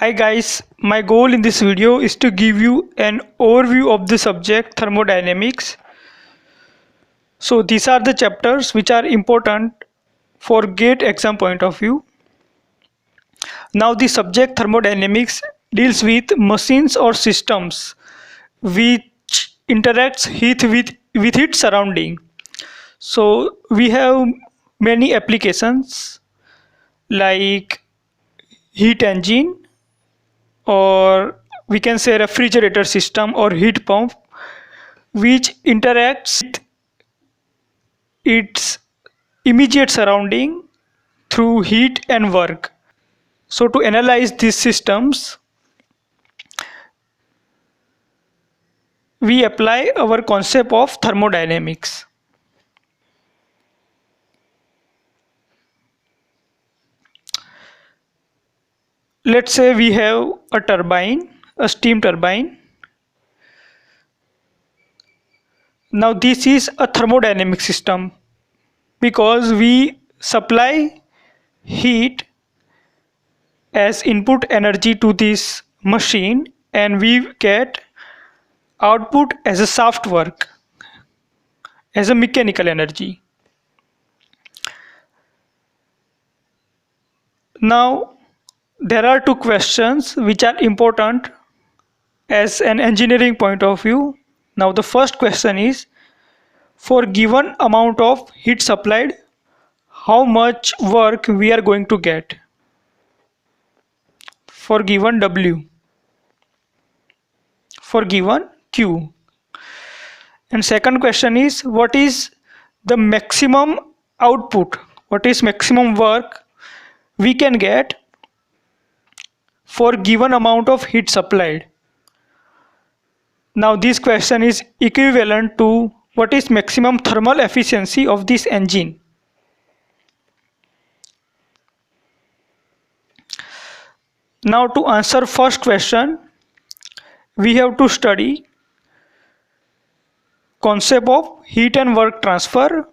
Hi guys, my goal in this video is to give you an overview of the subject thermodynamics. So these are the chapters which are important for GATE exam point of view. Now the subject thermodynamics deals with machines or systems which interacts heat with its surrounding. So we have many applications like heat engine, or we can say refrigerator system or heat pump, which interacts with its immediate surrounding through heat and work. So to analyze these systems, we apply our concept of thermodynamics. Let's say we have a turbine, a steam turbine. Now this is a thermodynamic system because we supply heat as input energy to this machine and we get output as a shaft work, as a mechanical energy. Now there are two questions which are important as an engineering point of view. Now the first question is, for given amount of heat supplied, how much work we are going to get for given W, for given Q. And second question is, what is the maximum output, what is maximum work we can get for given amount of heat supplied. Now this question is equivalent to what is maximum thermal efficiency of this engine. Now to answer first question, we have to study concept of heat and work transfer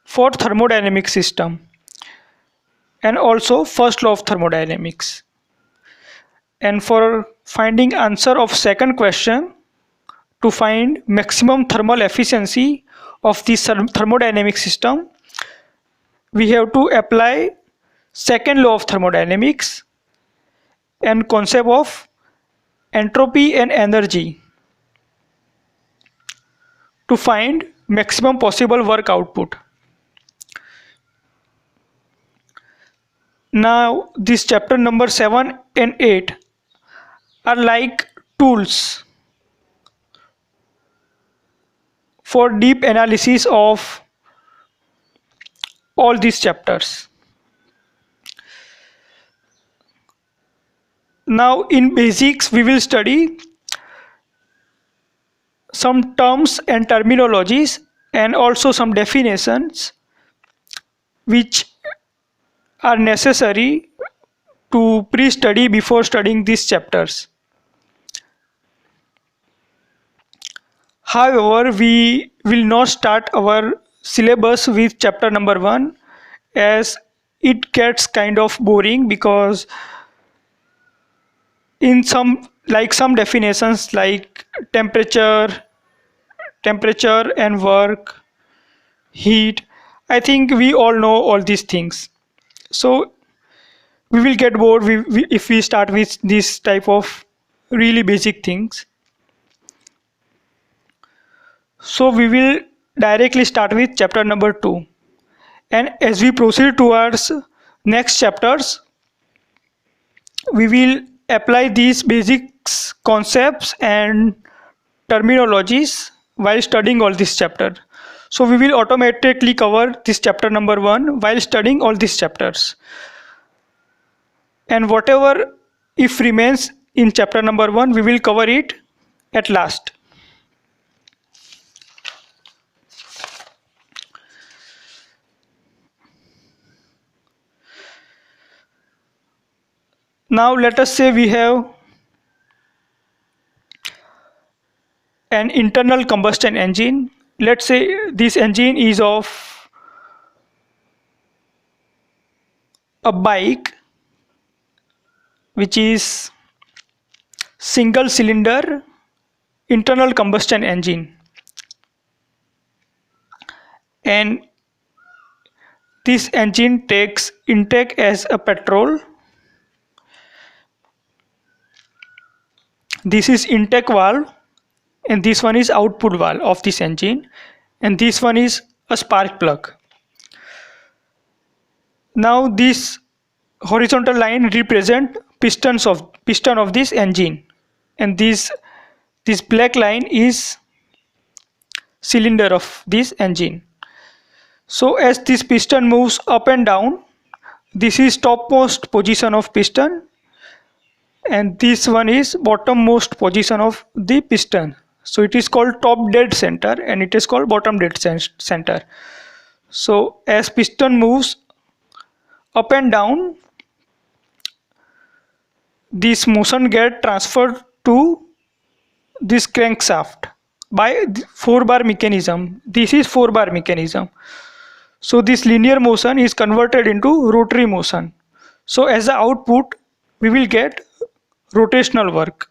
for thermodynamic system and also first law of thermodynamics. And for finding answer of second question, to find maximum thermal efficiency of this thermodynamic system, we have to apply second law of thermodynamics and concept of entropy and energy to find maximum possible work output. Now this chapter number 7 and 8 are like tools for deep analysis of all these chapters. Now in basics we will study some terms and terminologies and also some definitions which are necessary to pre-study before studying these chapters. However, we will not start our syllabus with chapter number 1 as it gets kind of boring, because in some definitions like temperature and work, heat, I think we all know all these things. So we will get bored if we start with this type of really basic things. So we will directly start with chapter number 2, and as we proceed towards next chapters, we will apply these basics concepts and terminologies while studying all this chapter. So we will automatically cover this chapter number 1 while studying all these chapters, and whatever if remains in chapter number 1 we will cover it at last. Now let us say we have an internal combustion engine. Let's say this engine is of a bike which is single cylinder internal combustion engine, and this engine takes intake as a petrol. This is intake valve, and this one is output valve of this engine, and this one is a spark plug. Now this horizontal line represent piston of this engine, and this black line is cylinder of this engine. So as this piston moves up and down, this is topmost position of piston, and this one is bottommost position of the piston. So it is called top dead center, and it is called bottom dead center. So as piston moves up and down, this motion get transferred to this crankshaft by 4-bar mechanism. This is 4-bar mechanism. So this linear motion is converted into rotary motion. So as the output, we will get rotational work.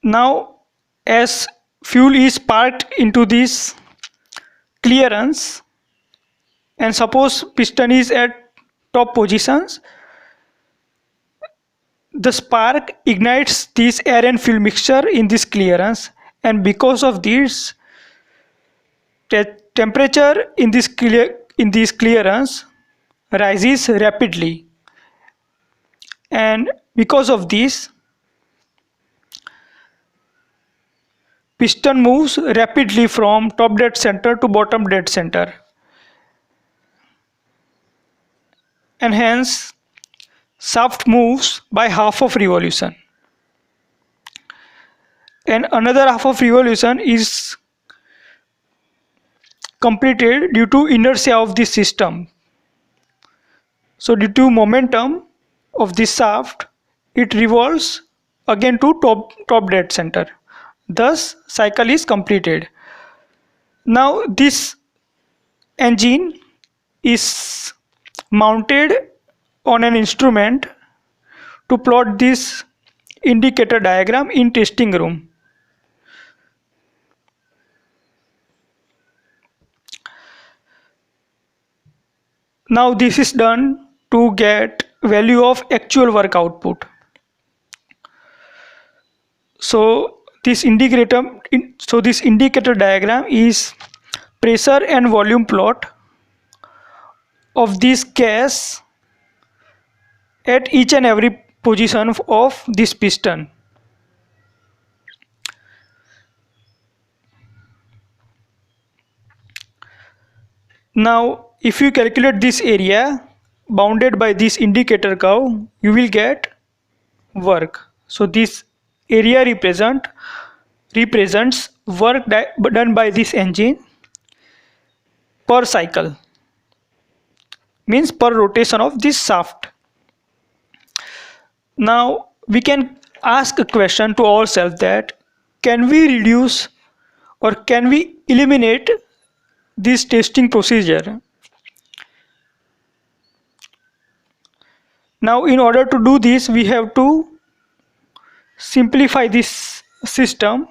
Now as fuel is parked into this clearance, and suppose piston is at top positions, the spark ignites this air and fuel mixture in this clearance, and because of this, temperature in this clearance rises rapidly, and because of this, piston moves rapidly from top dead center to bottom dead center, and hence shaft moves by half of revolution, and another half of revolution is completed due to inertia of this system. So due to momentum of this shaft, it revolves again to top dead center. Thus cycle is completed. Now this engine is mounted on an instrument to plot this indicator diagram in testing room. Now this is done to get value of actual work output. So this indicator diagram is pressure and volume plot of this gas at each and every position of this piston. Now if you calculate this area bounded by this indicator curve, you will get work. So this area represents work done by this engine per cycle, means per rotation of this shaft. Now we can ask a question to ourselves that can we reduce or can we eliminate this testing procedure? Now in order to do this, we have to simplify this system.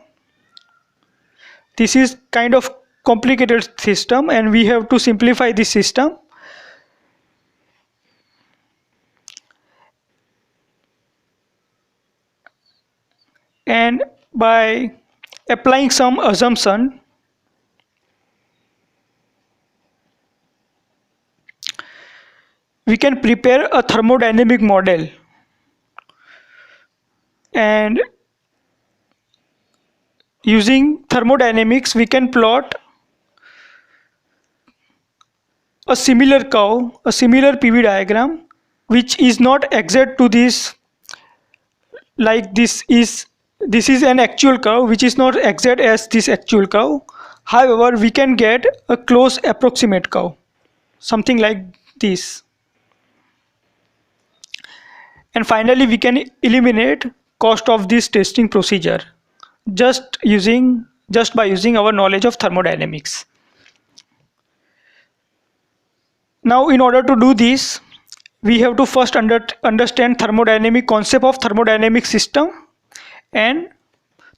This is kind of complicated system, and we have to simplify this system. And by applying some assumption, we can prepare a thermodynamic model, and using thermodynamics we can plot a similar curve, a similar PV diagram, which is not exact to this, like this is an actual curve which is not exact as this actual curve. However, we can get a close approximate curve, something like this. And finally we can eliminate cost of this testing procedure just by using our knowledge of thermodynamics. Now in order to do this, we have to first understand thermodynamic concept of thermodynamic system and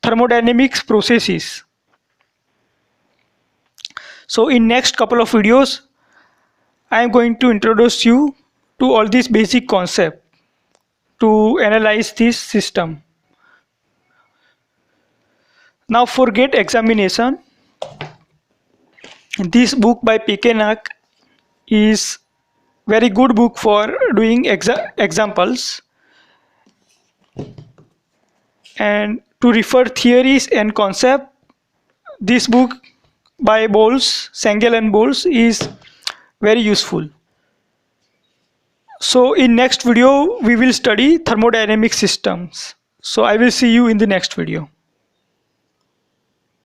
thermodynamics processes. So in next couple of videos, I am going to introduce you to all these basic concepts to analyze this system. Now for GATE examination, this book by P.K. Naik is very good book for doing examples and to refer theories and concept. This book by Bowles, Sengel and Bowles is very useful. So in next video we will study thermodynamic systems. So I will see you in the next video.